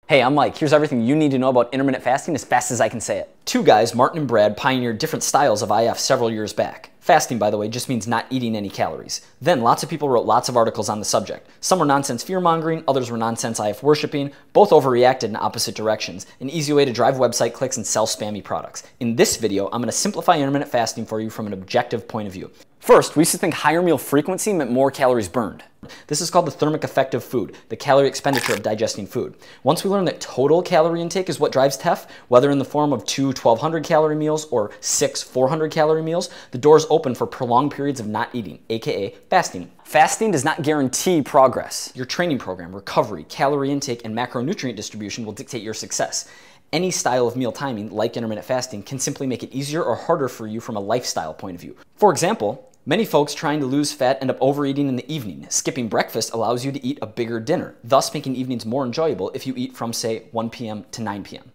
Hey, I'm Mike. Here's everything you need to know about intermittent fasting as fast as I can say it. Two guys, Martin and Brad, pioneered different styles of IF several years back. Fasting, by the way, just means not eating any calories. Then lots of people wrote lots of articles on the subject. Some were nonsense fear-mongering, others were nonsense IF worshipping. Both overreacted in opposite directions. An easy way to drive website clicks and sell spammy products. In this video, I'm going to simplify intermittent fasting for you from an objective point of view. First, we used to think higher meal frequency meant more calories burned. This is called the thermic effect of food, the calorie expenditure of digesting food. Once we learned that total calorie intake is what drives TEF, whether in the form of 2 1,200 calorie meals or 6 400 calorie meals, the doors open for prolonged periods of not eating, aka fasting. Fasting does not guarantee progress. Your training program, recovery, calorie intake, and macronutrient distribution will dictate your success. Any style of meal timing, like intermittent fasting, can simply make it easier or harder for you from a lifestyle point of view. For example, many folks trying to lose fat end up overeating in the evening. Skipping breakfast allows you to eat a bigger dinner, thus making evenings more enjoyable if you eat from, say, 1 p.m. to 9 p.m.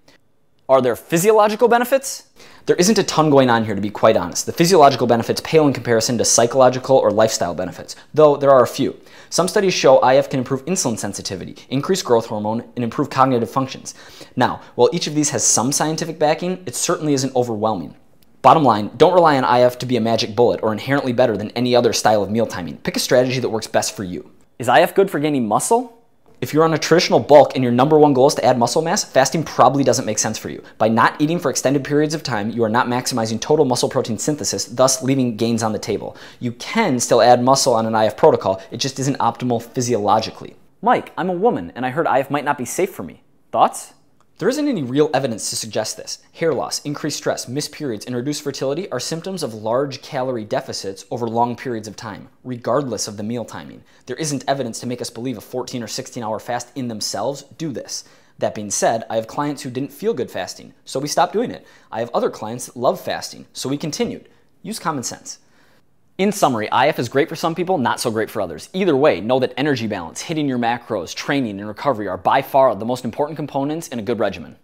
Are there physiological benefits? There isn't a ton going on here, to be quite honest. The physiological benefits pale in comparison to psychological or lifestyle benefits, though there are a few. Some studies show IF can improve insulin sensitivity, increase growth hormone, and improve cognitive functions. Now, while each of these has some scientific backing, it certainly isn't overwhelming. Bottom line, don't rely on IF to be a magic bullet or inherently better than any other style of meal timing. Pick a strategy that works best for you. Is IF good for gaining muscle? If you're on a traditional bulk and your #1 goal is to add muscle mass, fasting probably doesn't make sense for you. By not eating for extended periods of time, you are not maximizing total muscle protein synthesis, thus leaving gains on the table. You can still add muscle on an IF protocol, it just isn't optimal physiologically. Mike, I'm a woman and I heard IF might not be safe for me. Thoughts? There isn't any real evidence to suggest this. Hair loss, increased stress, missed periods, and reduced fertility are symptoms of large calorie deficits over long periods of time, regardless of the meal timing. There isn't evidence to make us believe a 14 or 16-hour fast in themselves do this. That being said, I have clients who didn't feel good fasting, so we stopped doing it. I have other clients that love fasting, so we continued. Use common sense. In summary, IF is great for some people, not so great for others. Either way, know that energy balance, hitting your macros, training, and recovery are by far the most important components in a good regimen.